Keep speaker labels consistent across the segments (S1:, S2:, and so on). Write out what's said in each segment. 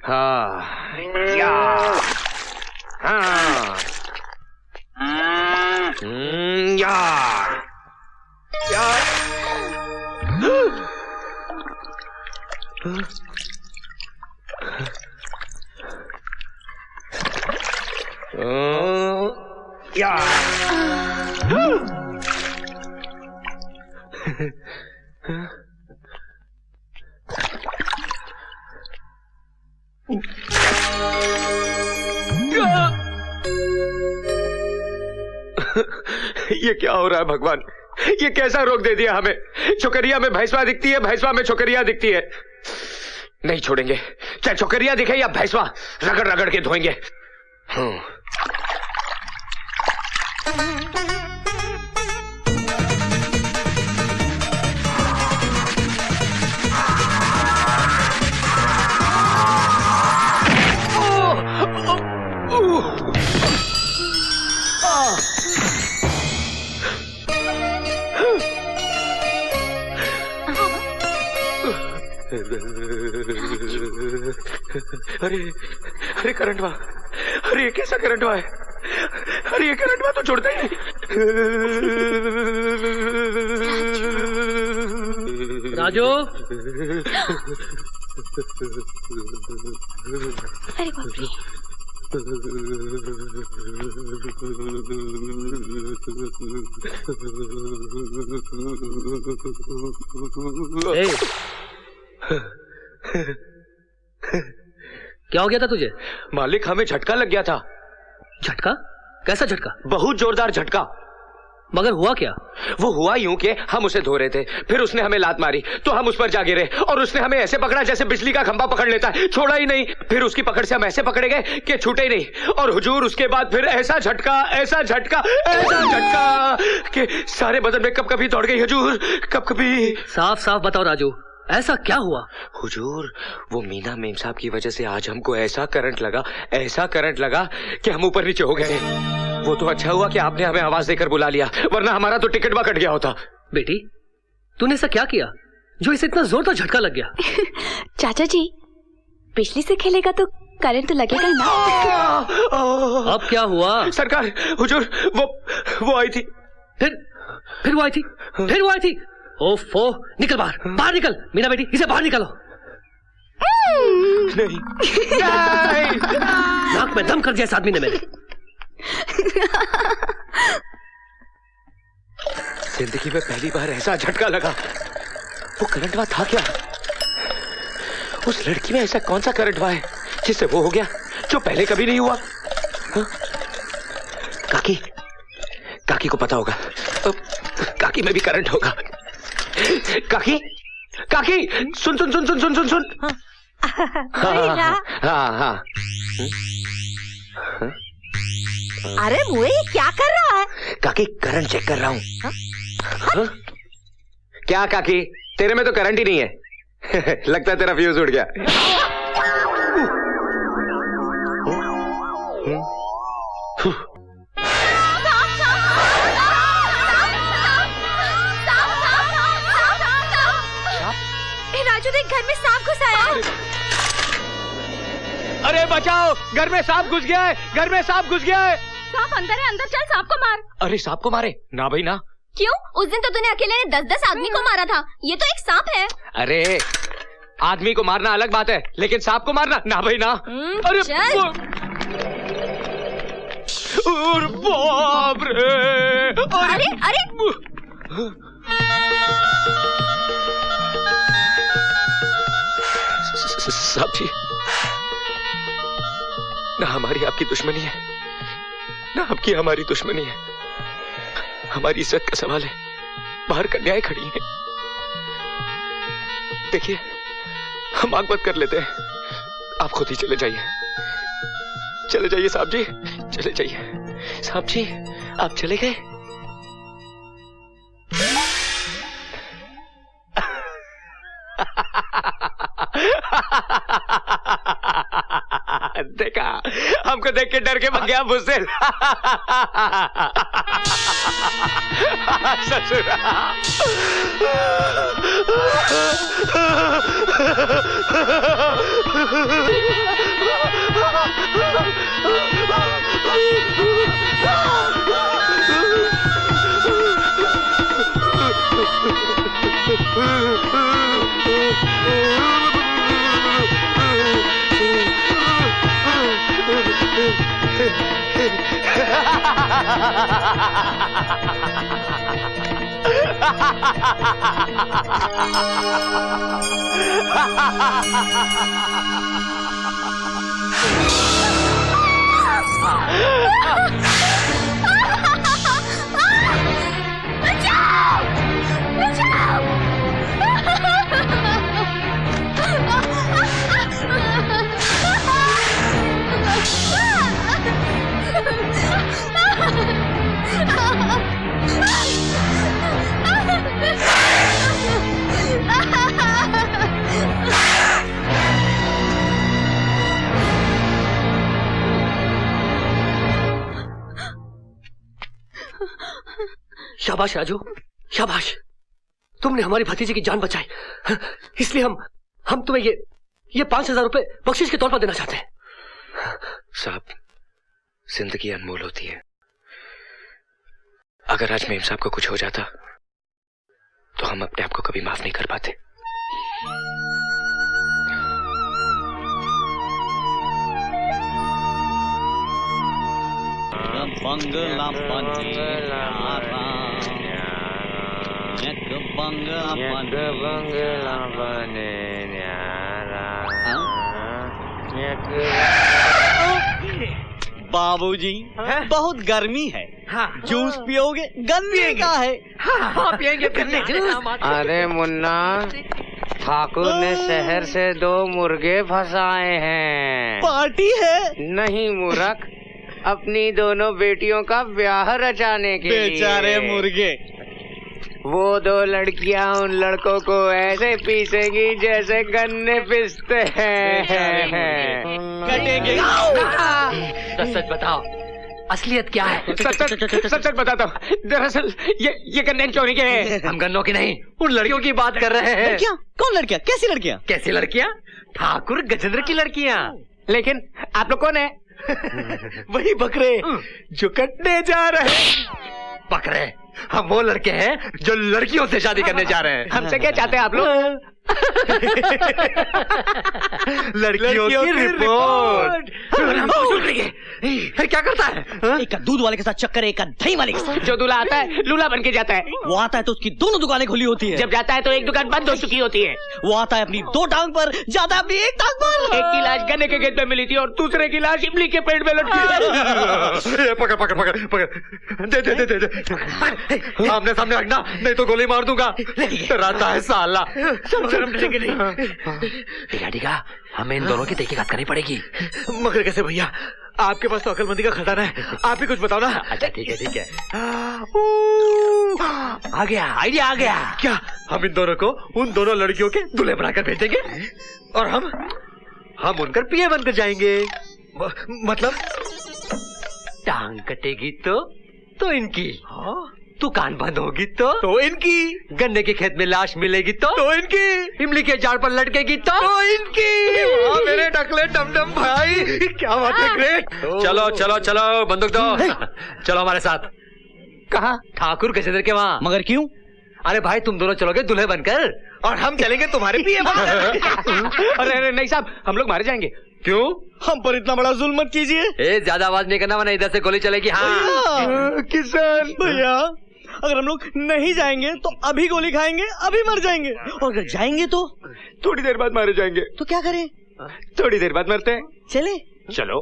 S1: हाँ या हाँ या या या ये क्या हो रहा है भगवान? ये कैसा रोग दे दिया हमें? छोकरिया में भैंसवा दिखती है, भैंसवा में छोकरिया दिखती है। नहीं छोड़ेंगे, चाहे छोकरिया दिखे या भैंसवा, रगड़ रगड़ के धोएंगे। अरे अरे करंट हुआ, अरे ये कैसा करंट हुआ है? अरे ये करंट हुआ तो छोड़ता ही नहीं।
S2: राजू,
S3: अरे बाप रे।
S2: क्या हो गया था तुझे?
S1: मालिक, हमें झटका लग गया था।
S2: झटका? कैसा झटका?
S1: बहुत जोरदार झटका।
S2: मगर हुआ क्या?
S1: वो हुआ यूं कि हम उसे धो रहे थे, फिर उसने हमें लात मारी तो हम उस पर जा गिरे और उसने हमें ऐसे पकड़ा जैसे बिजली का खंभा पकड़ लेता है, छोड़ा ही नहीं। फिर उसकी पकड़ से हम ऐसे पकड़े गए कि छूटे ही नहीं। और हुजूर उसके बाद फिर ऐसा झटका, ऐसा झटका, ऐसा झटका कि सारे बदन में कभी दौड़ गई हुजूर, कभी।
S2: साफ साफ बताओ राजू, ऐसा क्या हुआ?
S1: हुजूर, वो मीना मेम साहब की वजह से आज हमको ऐसा करंट लगा, ऐसा करंट लगा कि हम ऊपर नीचे हो गए। वो तो अच्छा हुआ कि आपने हमें आवाज देकर बुला लिया, वरना हमारा तो टिकट कट गया होता।
S2: बेटी, तूने ऐसा क्या किया जो इसे इतना जोर का झटका लग गया?
S3: चाचा जी, बिजली से खेलेगा तो करंट तो लगेगा ना।
S2: अब क्या हुआ?
S1: सरकार, हुजूर, वो आई थी।
S2: फिर वो आई थी? फिर वो आई थी? ओफो, निकल बाहर, बाहर निकल। मीना बेटी, इसे बाहर निकालो।
S1: नहीं,
S2: नाक में दम कर दिया इस आदमी ने मेरे।
S1: जिंदगी में पहली बार ऐसा झटका लगा। वो करंट हुआ था क्या? उस लड़की में ऐसा कौन सा करंट हुआ है जिससे वो हो गया जो पहले कभी नहीं हुआ? काकी, काकी को पता होगा। काकी में भी करंट होगा। काकी, काकी, सुन सुन सुन सुन सुन सुन सुन। हाँ।
S3: अरे मुए, क्या कर रहा है?
S1: काकी, करंट चेक कर रहा हूँ। क्या काकी, तेरे में तो करंट ही नहीं है। लगता है तेरा फ्यूज उड़ गया।
S3: राजू देख, घर में सांप घुस आया है।
S1: अरे बचाओ, घर में सांप घुस गया है, घर में सांप घुस गया है।
S3: सांप अंदर है, अंदर चल, सांप को मार।
S1: अरे सांप को मारे? ना भाई ना।
S3: क्यों? उस दिन तो तूने अकेले ने 10-10 आदमी को मारा था, ये तो एक सांप है।
S1: अरे आदमी को मारना अलग बात है, लेकिन सांप को मारना ना भाई ना। अरे बाप रे।
S3: अरे
S1: साहब जी, ना हमारी आपकी दुश्मनी है, ना आपकी हमारी दुश्मनी है। हमारी इज्जत का सवाल है, बाहर कन्याएं खड़ी हैं। देखिए, हम आग बंद कर लेते हैं, आप खुद ही चले जाइए। चले जाइए साहब जी, चले जाइए। साहब जी, आप चले गए? देखा, हमको देख के डर के भाग गया बुज़दिल। ससुरा।
S2: शाबाश राजू, शाबाश। तुमने हमारी भतीजे की जान बचाई, इसलिए हम तुम्हें ये 5,000 रुपए बख्शिश के तौर पर देना चाहते हैं।
S1: साहब, जिंदगी अनमोल होती है। अगर आज मेम साहब को कुछ हो जाता तो हम अपने आप को कभी माफ नहीं कर पाते।
S4: बंगला बने बाबूजी, बहुत गर्मी है। जूस पियोगे? गन्ने का है।
S2: पिएंगे गन्ने जूस।
S5: अरे मुन्ना, ठाकुर ने शहर से 2 मुर्गे फंसाए हैं।
S4: पार्टी है?
S5: नहीं मूर्ख, अपनी दोनों बेटियों का ब्याह रचाने के लिए।
S4: बेचारे मुर्गे।
S5: वो 2 लड़कियां उन लड़कों को ऐसे पीसेंगी जैसे गन्ने पीसते हैं।
S4: कटेंगे।
S2: सच बताओ, असलियत क्या है?
S1: सच बताता हूँ। दरअसल ये गन्ने चोरी के हैं।
S2: हम गन्नों की नहीं, उन लड़कियों की बात कर रहे हैं।
S4: लड़कियाँ? कौन लड़कियाँ? कैसी लड़कियाँ?
S2: कैसी लड़कियाँ? ठाकुर गजेंद्र की लड़कियाँ।
S5: लेकिन आप लोग कौन है?
S2: वही बकरे जो कटने जा रहे हैं। बकरे? हम वो लड़के हैं जो लड़कियों से शादी करने जा रहे हैं।
S5: हमसे क्या चाहते हैं आप लोग?
S2: लड़कियों की रिपोर्ट। फिर क्या करता है?
S4: एक का दूध वाले के साथ चक्कर, एक का दही वाले के साथ।
S5: जो दूल्हा आता है लूला बन के जाता है।
S4: वो आता है तो उसकी दोनों दुकानें खुली होती है।
S5: जब जाता है तो एक दुकान बंद हो चुकी होती है।
S4: वो आता है अपनी 2 टांग पर, जाता है अपनी 1 टांग पर।
S5: एक की लाश गन्ने के खेत में मिली थी और दूसरे की लाश इमली के पेड़ में लटकी।
S2: पकड़ दे। आमने सामने रखना, नहीं तो गोली मार दूंगा। डराता है साला। ठीक है, हमें इन दोनों की तहकीकात करनी पड़ेगी। मगर कैसे भैया? आपके पास तो अकलमंदी का खजाना है, आप ही कुछ बताओ ना। अच्छा ठीक है। आ गया, आइडिया आ गया। क्या हम इन दोनों को उन दोनों लड़कियों के दूल्हे बनाकर भेजेंगे और हम उनकर पिए बनकर जाएंगे। मतलब टांग कटेगी तो इनकी, दुकान बंद होगी तो इनकी, गन्ने के खेत में लाश मिलेगी तो इनकी, इमली के झाड़ पर लटकेगी तो इनकी। मेरे टकले टमटम भाई, क्या बात है, ग्रेट। चलो बंदूक दो। चलो हमारे साथ।
S5: कहाँ?
S2: ठाकुर गजेंद्र के वहाँ।
S4: मगर क्यों?
S2: अरे भाई, तुम दोनों चलोगे दूल्हे बनकर और हम चलेंगे तुम्हारे पिए बनकर।
S1: अरे नहीं साहब, हम लोग मारे जाएंगे।
S2: क्यों?
S4: हम पर इतना बड़ा जुल्म मत कीजिए।
S2: ज्यादा आवाज नहीं करना, वरना इधर से गोली चलेगी। हाँ
S4: किसान भैया, अगर हम लोग नहीं जाएंगे तो अभी गोली खाएंगे, अभी मर जाएंगे। और अगर जाएंगे तो
S1: थोड़ी देर बाद मारे जाएंगे।
S4: तो क्या करें?
S1: थोड़ी देर बाद मरते हैं।
S4: चले?
S1: चलो।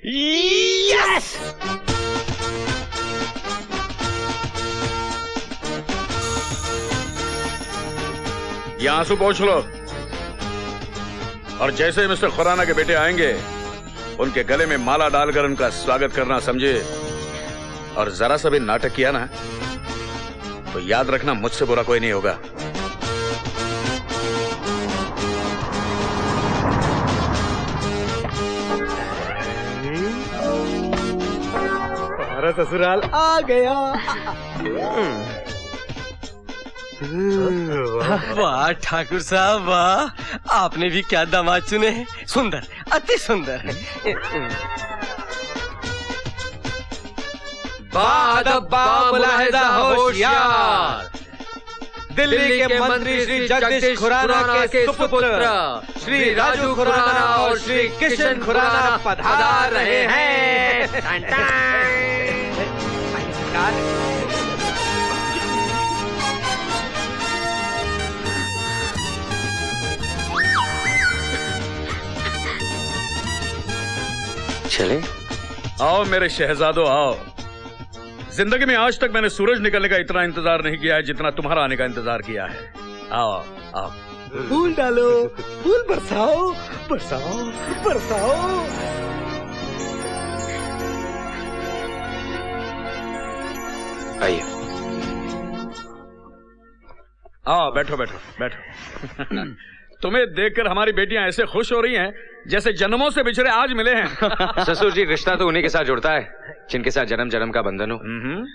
S4: यस!
S6: ये आंसू पहुंच लो, और जैसे मिस्टर खुराना के बेटे आएंगे उनके गले में माला डालकर उनका स्वागत करना समझे। और जरा सा भी नाटक किया ना तो याद रखना, मुझसे बुरा कोई नहीं होगा।
S2: हमारा ससुराल आ गया।
S7: वाह ठाकुर साहब वाह, आपने भी क्या दामाद चुने हैं, सुंदर, अति सुंदर।
S5: होशियार, दिल्ली के मंत्री श्री जगदीश खुराना के सुपुत्र श्री राजू खुराना और श्री किशन खुराना पधार रहे हैं।
S1: चले?
S6: आओ मेरे शहजादो आओ। जिंदगी में आज तक मैंने सूरज निकलने का इतना इंतजार नहीं किया है जितना तुम्हारा आने का इंतजार किया है। आओ आओ।
S2: फूल डालो, फूल बरसाओ, बरसाओ, बरसाओ।
S1: आइए।
S6: आओ बैठो बैठो बैठो। तुम्हें देखकर हमारी बेटियां ऐसे खुश हो रही हैं जैसे जन्मों से बिछड़े आज मिले हैं।
S1: ससुर जी, रिश्ता तो उन्हीं के साथ जुड़ता है जिनके साथ जन्म जन्म का बंधन हो।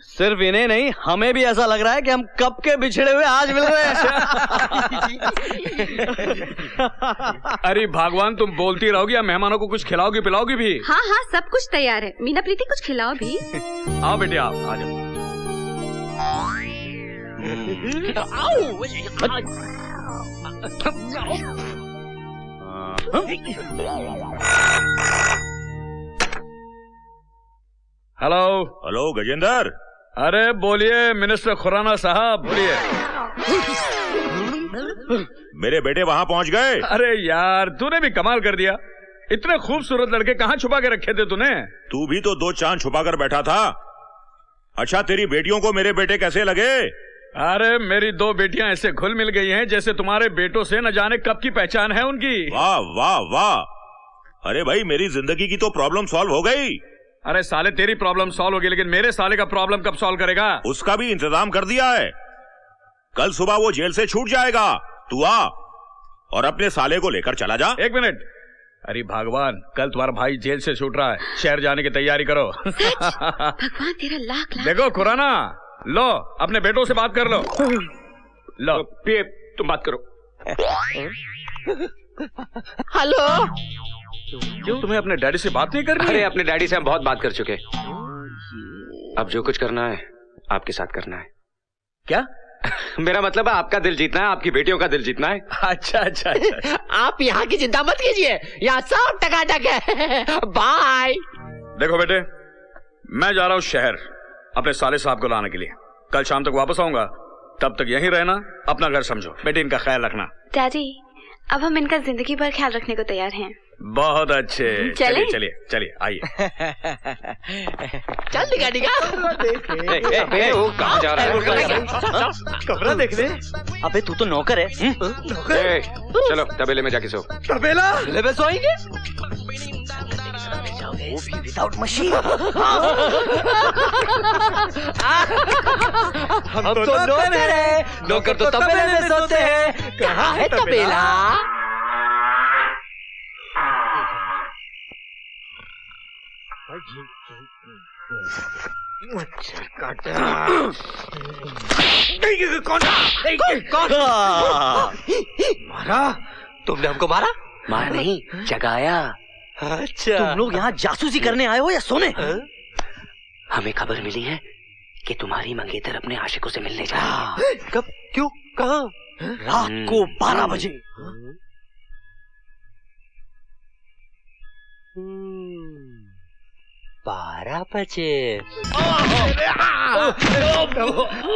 S4: सिर्फ इन्हें नहीं, हमें भी ऐसा लग रहा है कि हम कब के बिछड़े हुए आज मिल रहे हैं।
S6: अरे भगवान, तुम बोलती रहोगी या मेहमानों को कुछ खिलाओगी पिलाओगी भी?
S3: हाँ हाँ, सब कुछ तैयार है। मीना प्रीति, कुछ खिलाओ भी।
S6: आओ बेटे आओ, आ जाओ। Hello
S8: hello Gajendra.
S6: अरे बोलिए मिनिस्टर खुराना साहब, बोलिए।
S8: मेरे बेटे वहां पहुंच गए।
S6: अरे यार, तूने भी कमाल कर दिया। इतने खूबसूरत लड़के कहाँ छुपा के रखे थे तूने?
S8: तू भी तो 2 चांद छुपा कर बैठा था। अच्छा, तेरी बेटियों को मेरे बेटे कैसे लगे?
S6: अरे मेरी 2 बेटियां ऐसे घुल मिल गई हैं जैसे तुम्हारे बेटों से न जाने कब की पहचान है उनकी।
S8: वाह वाह वाह। अरे भाई, मेरी जिंदगी की तो प्रॉब्लम सॉल्व हो गई।
S6: अरे साले, तेरी प्रॉब्लम सॉल्व होगी, लेकिन मेरे साले का प्रॉब्लम कब सॉल्व करेगा?
S8: उसका भी इंतजाम कर दिया है। कल सुबह वो जेल से छूट जाएगा। तू आ और अपने साले को लेकर चला जा।
S6: 1 मिनट। अरे भगवान, कल तुम्हारा भाई जेल से छूट रहा है, शहर जाने की तैयारी करो।
S3: भगवान तेरा लाख लाख।
S6: देखो खुराना, लो अपने बेटों से बात कर लो। लो
S1: पिए, तुम बात करो।
S5: हेलो,
S6: क्यों तुम्हें अपने डैडी से बात नहीं करनी?
S1: अरे अपने डैडी से हम बहुत बात कर चुके। अब जो कुछ करना है आपके साथ करना है।
S6: क्या?
S1: मेरा मतलब है आपका दिल जीतना है, आपकी बेटियों का दिल जीतना है।
S6: अच्छा अच्छा अच्छा।
S5: आप यहाँ की चिंता मत कीजिए, यहाँ सब टकाटक है। बाय।
S6: देखो बेटे, मैं जा रहा हूँ शहर अपने साले साहब को लाने के लिए। कल शाम तक वापस आऊंगा, तब तक यहीं रहना, अपना घर समझो। बेटे, इनका ख्याल रखना।
S3: डैडी, अब हम इनका जिंदगी भर ख्याल रखने को तैयार हैं।
S6: बहुत अच्छे।
S3: चले?
S6: चलिए चलिए आइए।
S5: चल निका निका।
S1: वो कहाँ जा रहा है?
S2: कमरा देखने।
S4: अबे तू तो नौकर है।
S1: चलो तबेले में जाके सो।
S2: तबेला
S5: ले सोएंगे।
S4: वो भी विदाउट मशीन।
S5: हम तो नौकर है, नौकर तो तबेले में सोते हैं। कहाँ है तबेला? कौन मारा? तुमने हमको मारा?
S1: मार नहीं, जगाया।
S5: अच्छा,
S4: तुम लोग यहाँ जासूसी करने आए हो या सोने?
S1: हमें खबर मिली है कि तुम्हारी मंगेतर अपने आशिकों से मिलने जा रही है।
S5: कब, क्यों, कहाँ?
S4: रात को 12 बजे।
S5: 12 बजे।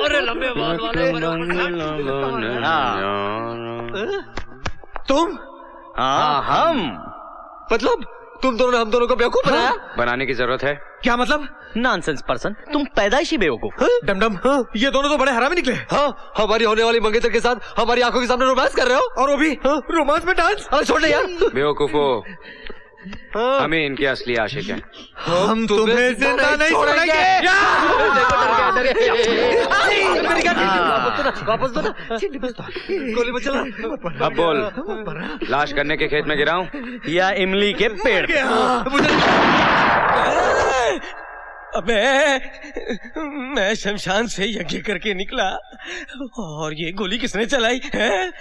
S2: अरे लंबे बाल वाले। तुम?
S4: हाँ हम।
S5: मतलब तुम दोनों ने हम दोनों को बेवकूफ बनाया?
S1: बनाने की जरूरत है?
S2: क्या मतलब?
S4: नॉनसेंस पर्सन, तुम पैदाइशी बेवकूफ।
S2: डमडम, ये दोनों तो बड़े हरामी निकले।
S5: हाँ, हमारी होने वाली मंगेतर के साथ हमारी आंखों के सामने रोमांस कर रहे हो,
S2: और वो भी रोमांस में डांस।
S5: अरे छोड़ यार।
S1: बेवकूफो, हमें इनके असली आशिक हैं।
S2: हम तुम्हें जिंदा नहीं छोड़ेंगे।
S5: वापस दो ना। गोली मत चला।
S1: अब बोल, लाश गन्ने के खेत में गिराऊं
S4: या इमली के पेड़ पे?
S7: मैं शमशान से यज्ञ करके निकला और ये गोली किसने चलाई है?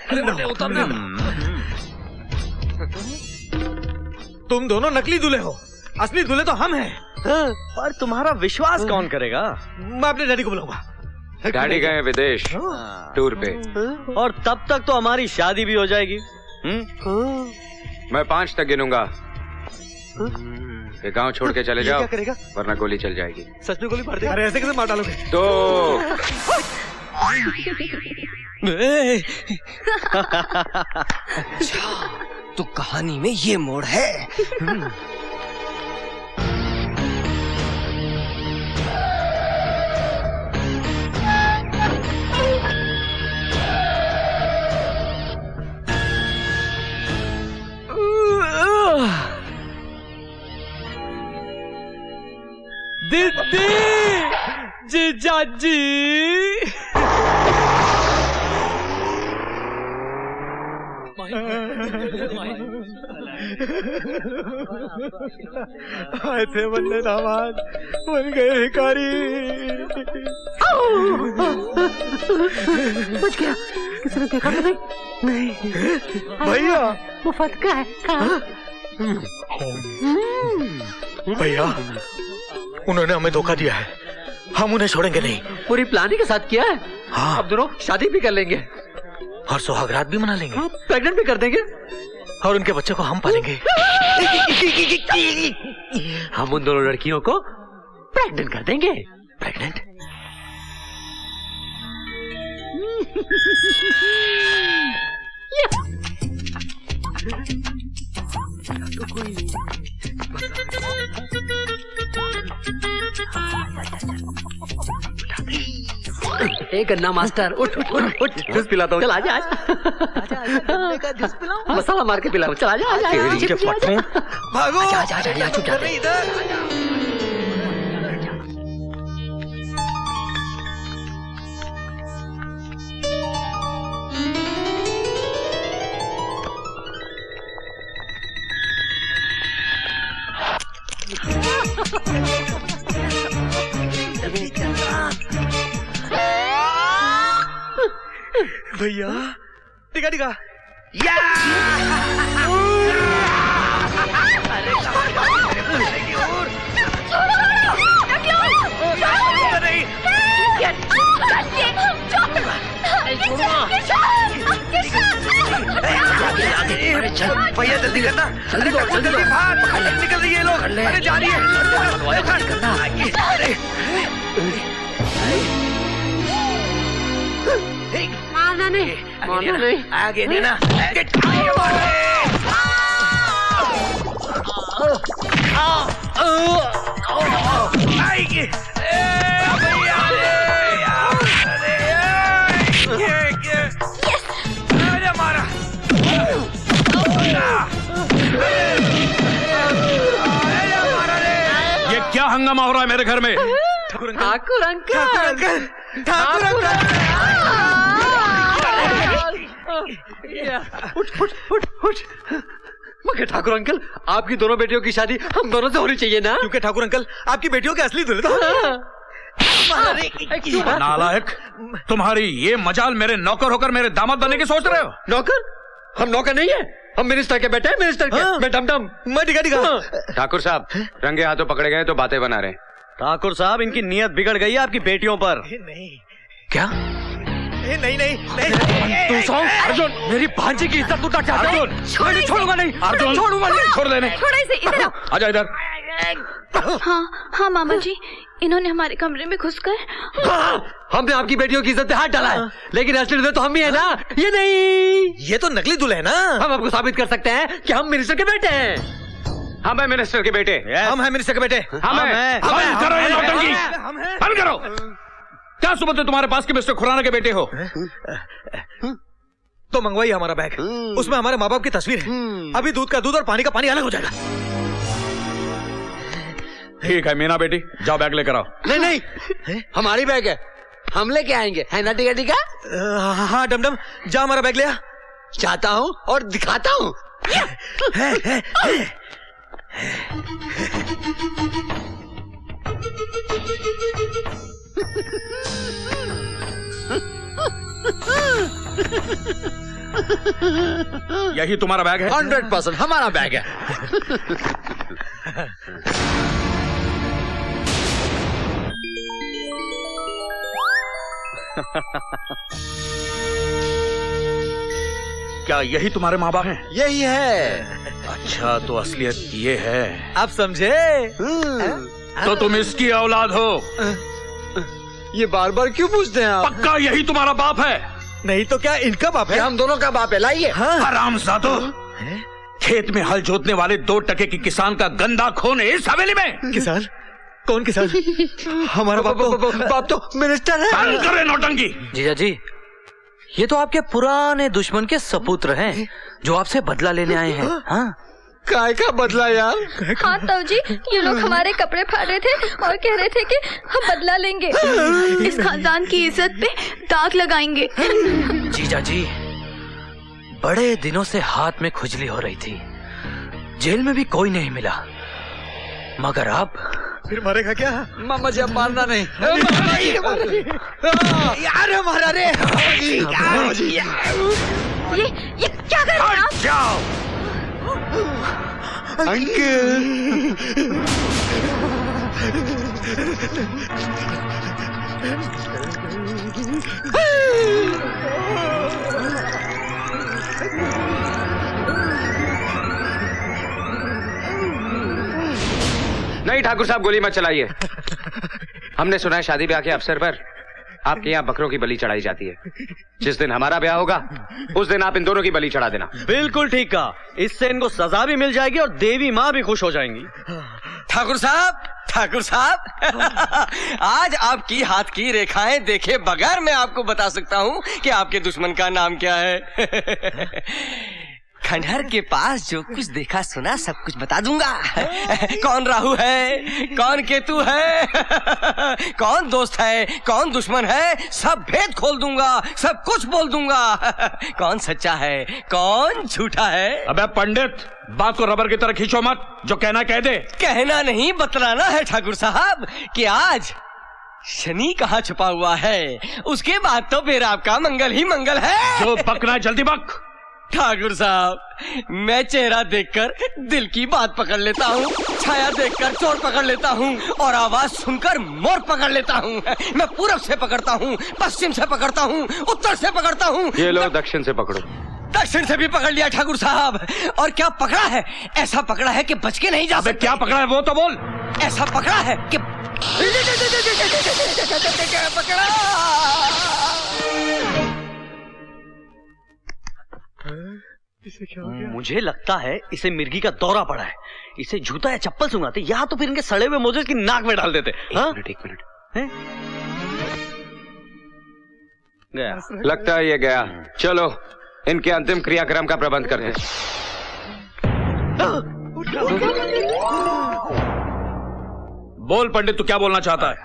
S2: तुम दोनों नकली दूल्हे हो, असली दूल्हे तो हम हैं।
S4: पर तुम्हारा विश्वास कौन करेगा?
S2: मैं अपने डैडी को बुलाऊंगा।
S1: डैडी गए विदेश टूर पे,
S4: और तब तक तो हमारी शादी भी हो जाएगी।
S1: मैं 5 तक गिनूंगा। ये गांव छोड़ के चले जाओ,
S2: क्या करेगा?
S1: वरना गोली चल जाएगी।
S2: सच में गोली मार देगा? अरे ऐसे कैसे मार डालोगे?
S1: 2
S7: तो कहानी में ये मोड़ है।
S5: दीदी, जीजाजी,
S2: आए थे बनने दामाद, बन गए भिखारी।
S9: बच गया, किसी ने देखा तो नहीं? नहीं
S2: भैया,
S9: वो फटका है। कहाँ?
S2: भैया, उन्होंने हमें धोखा दिया है, हम उन्हें छोड़ेंगे नहीं।
S9: पूरी प्लानिंग के साथ किया है।
S2: हाँ,
S9: अब दोनों शादी भी कर लेंगे
S2: और सुहागरात भी मना लेंगे,
S9: प्रेग्नेंट भी कर देंगे
S2: और उनके बच्चे को हम पालेंगे।
S9: हम उन दोनों लड़कियों को प्रेग्नेंट कर देंगे।
S2: प्रेग्नेंट?
S9: ए गन्ना मास्टर, उठ उठ उठ उठ, जूस पिलाता हूँ। चल आजा आजा, मसाला मार के पिलाओ। चल आजा आजा,
S2: भागो,
S9: आजा आजा आजा, चुप जा।
S2: भैया, टिका टिका। भैया जल्दी करना, जल्दी भाग, निकल रही है लोग। अरे जा रही है।
S9: मारना नहीं,
S2: आगे देना। मारा।
S6: ये क्या हंगामा हो रहा है मेरे घर में?
S9: Thakur uncle,
S2: Thakur uncle. उठ।
S9: मगर ठाकुर अंकल, आपकी दोनों बेटियों की शादी हम दोनों से होनी चाहिए ना?
S2: क्योंकि ठाकुर अंकल आपकी बेटियों के असली दूल्हे तो
S6: नालायक, तुम्हारी ये मजाल मेरे नौकर होकर मेरे दामाद बनने की सोच रहे हो?
S9: नौकर? हम नौकर नहीं है, हम मिनिस्टर के बेटे हैं, मिनिस्टर के। मैं डम
S2: मैं टिका।
S1: ठाकुर साहब रंगे हाथों पकड़े गए तो बातें बना रहे।
S4: ठाकुर साहब, इनकी नीयत बिगड़ गई है आपकी बेटियों पर।
S2: नहीं
S6: क्या?
S2: नहीं।
S5: अर्जुन, मेरी भांजी की इज्जत लूटना चाहते हो? मैं छोड़ूंगा नहीं,
S6: अर्जुन
S5: छोड़ूंगा नहीं।
S6: छोड़ देने।
S3: थोड़ा इसे इधर आओ।
S6: आजा इधर।
S3: हाँ मामा जी, इन्होंने हमारे कमरे में घुसकर
S9: हमने आपकी बेटियों की इज्जत पे हाथ डाला है, लेकिन असली दूल्हे तो हम ही है ना। ये नहीं,
S2: ये तो नकली दूल्हे है ना।
S9: हम आपको साबित कर सकते हैं कि हम मिनिस्टर के बेटे हैं।
S1: हम है मिनिस्टर के बेटे।
S2: हम हैं मिनिस्टर के बेटे।
S6: बंद करो ये नौटंकी, बंद करो। क्या सुबह तुम्हारे पास के मिस्टर खुराना के बेटे हो?
S2: तो मंगवाइए हमारा बैग, उसमें हमारे माँ बाप की तस्वीर है। अभी दूध का दूध और पानी का पानी अलग हो जाएगा।
S6: ठीक है मीना बेटी, जाओ बैग लेकर आओ।
S9: नहीं, हमारी बैग है, हम लेके आएंगे, है ना? टिका।
S2: हाँ डमडम, जा हमारा बैग ले आ।
S9: चाहता हूँ और दिखाता हूँ।
S6: यही तुम्हारा बैग है?
S2: 100% हमारा बैग है।
S6: क्या यही तुम्हारे माँ बाप हैं?
S2: यही है।
S6: अच्छा, तो असलियत ये है।
S2: आप समझे?
S6: तो तुम इसकी औलाद हो?
S2: ये बार बार क्यों पूछते हैं आप?
S6: पक्का यही तुम्हारा बाप है?
S2: नहीं तो क्या इनका बाप है?
S5: हम दोनों का बाप है, लाइए।
S6: हरामजादो! खेत में हल जोतने वाले 2 टके की किसान का गंदा खून इस हवेली में।
S2: किसान? कौन किसान? हमारा बाप तो मिनिस्टर है।
S6: बंद करें नौटंकी।
S10: जीजा जी, ये तो आपके पुराने दुश्मन के सपुत्र हैं जो आपसे बदला लेने आए हैं। हाँ,
S2: काय का बदला यार?
S3: हाँ ताऊ जी, ये लोग हमारे कपड़े फाड़ रहे थे और कह रहे थे कि हम बदला लेंगे, इस खानदान की इज्जत पे दाग लगाएंगे।
S10: जीजा जी, बड़े दिनों से हाथ में खुजली हो रही थी, जेल में भी कोई नहीं मिला, मगर अब
S2: फिर मारेगा क्या?
S5: मामा जी, अब मारना नहीं।
S2: यार हमारा रे।
S3: ये क्या कर रहे हैं आप?
S6: जाओ।
S2: अंकल।
S1: नहीं ठाकुर साहब, गोली मत चलाइए। हमने सुना है शादी ब्याह के अवसर पर आपके यहाँ बकरों की बलि चढ़ाई जाती है। जिस दिन हमारा ब्याह होगा उस दिन आप इन दोनों की बलि चढ़ा देना।
S4: बिल्कुल ठीक कहा। इससे इनको सजा भी मिल जाएगी और देवी माँ भी खुश हो जाएंगी।
S7: ठाकुर साहब, आज आपकी हाथ की रेखाएं देखे बगैर मैं आपको बता सकता हूँ कि आपके दुश्मन का नाम क्या है। खंडहर के पास जो कुछ देखा सुना सब कुछ बता दूंगा। कौन राहु है, कौन केतु है, कौन दोस्त है, कौन दुश्मन है, सब भेद खोल दूंगा, सब कुछ बोल दूंगा। कौन सच्चा है, कौन झूठा है।
S6: अबे पंडित, बात को रबर की तरह खींचो मत, जो कहना कह दे।
S7: कहना नहीं बतलाना है ठाकुर साहब कि आज शनि कहाँ छुपा हुआ है, उसके बाद तो फिर आपका मंगल ही मंगल है।
S6: जो बकना है जल्दी बक।
S7: ठाकुर साहब, मैं चेहरा देखकर दिल की बात पकड़ लेता हूँ, छाया देखकर चोर पकड़ लेता हूँ और आवाज सुनकर मोर पकड़ लेता हूँ। मैं पूरब से पकड़ता हूँ, पश्चिम से पकड़ता हूँ, उत्तर से पकड़ता हूँ।
S1: ये लो दक्षिण से पकड़ो।
S7: दक्षिण से भी पकड़ लिया ठाकुर साहब। और क्या पकड़ा है? ऐसा पकड़ा है कि बच के नहीं जा सकते।
S6: क्या पकड़ा है वो तो बोल।
S7: ऐसा पकड़ा है कि पकड़ा।
S2: इसे क्या हो गया?
S4: मुझे लगता है इसे मिर्गी का दौरा पड़ा है। इसे जूता या चप्पल सुंघाते या तो फिर इनके सड़े हुए मोजे की नाक में डाल देते।
S1: एक मिनट। गया, लगता है ये गया। चलो इनके अंतिम क्रियाक्रम का प्रबंध करते हैं।
S6: बोल पंडित, तू क्या बोलना चाहता है?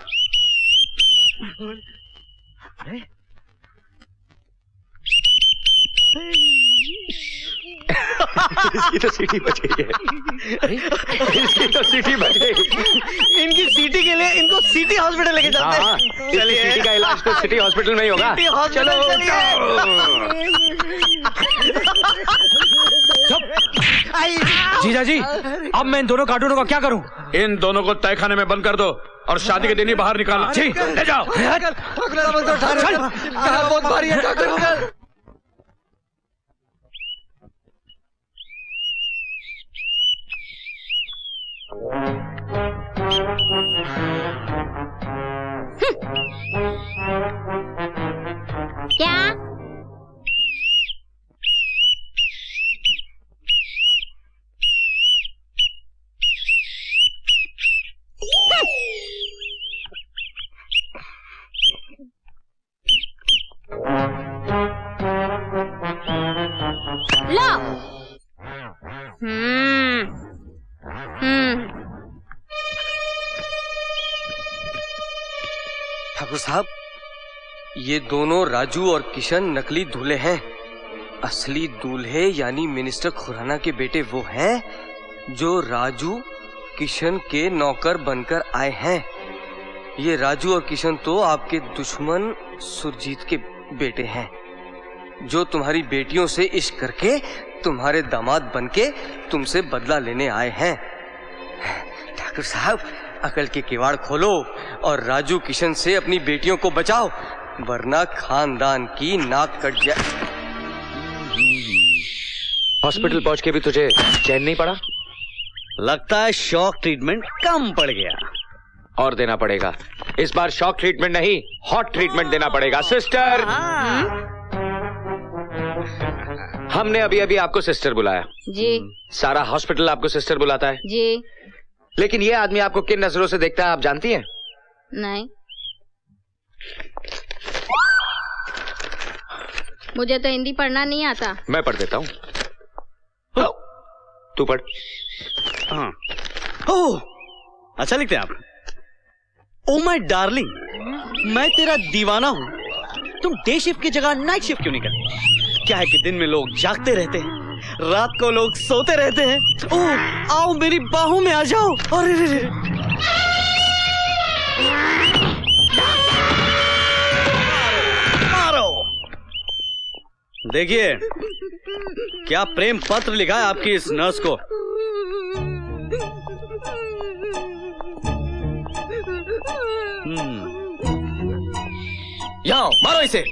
S1: इसकी तो सीटी बच गई है। इसकी तो सीटी बच गई।
S4: इनकी सीटी के लिए इनको सिटी हॉस्पिटल लेके जाते हैं।
S1: चलिए, सिटी का इलाज तो सिटी हॉस्पिटल में ही होगा। चलो
S10: जीजा जी, अब मैं इन दोनों कार्टूनों का क्या करूं?
S6: इन दोनों को तहखाने में बंद कर दो और शादी के दिन ही बाहर निकालो। जी, ले जाओ।
S2: बहुत भारी है डॉक्टर।
S3: क्या? लो।
S7: ठाकुर साहब, ये दोनों राजू और किशन नकली दूल्हे हैं। असली दूल्हे यानी मिनिस्टर खुराना के बेटे वो हैं जो राजू किशन के नौकर बनकर आए हैं। ये राजू और किशन तो आपके दुश्मन सुरजीत के बेटे हैं, जो तुम्हारी बेटियों से इश्क करके तुम्हारे दामाद बनके तुमसे बदला लेने आए हैं। ठाकुर साहब, अकल के किवाड़ खोलो और राजू किशन से अपनी बेटियों को बचाओ, वरना खानदान की नाक कट जाए।
S1: हॉस्पिटल पहुंच के भी तुझे चैन नहीं पड़ा?
S4: लगता है शॉक ट्रीटमेंट कम पड़ गया।
S1: और देना पड़ेगा। इस बार शॉक ट्रीटमेंट नहीं, हॉट ट्रीटमेंट देना पड़ेगा। सिस्टर, हमने अभी अभी आपको सिस्टर बुलाया
S11: जी।
S1: सारा हॉस्पिटल आपको सिस्टर बुलाता है
S11: जी।
S1: लेकिन ये आदमी आपको किन नजरों से देखता है आप जानती हैं?
S11: नहीं, मुझे तो हिंदी पढ़ना नहीं आता।
S1: मैं पढ़ देता हूँ, तू पढ़।
S4: हाँ। ओह, अच्छा लिखते हैं आप। ओ माय डार्लिंग, मैं तेरा दीवाना हूँ। तुम डे शिफ्ट की जगह नाइट शिफ्ट क्यों नहीं करते? क्या है कि दिन में लोग जागते रहते हैं, रात को लोग सोते रहते हैं। ओह, आओ मेरी बाहों में आ जाओ। अरे रे रे। मारो। देखिए क्या प्रेम पत्र लिखा है आपकी इस नर्स को। जाओ मारो इसे।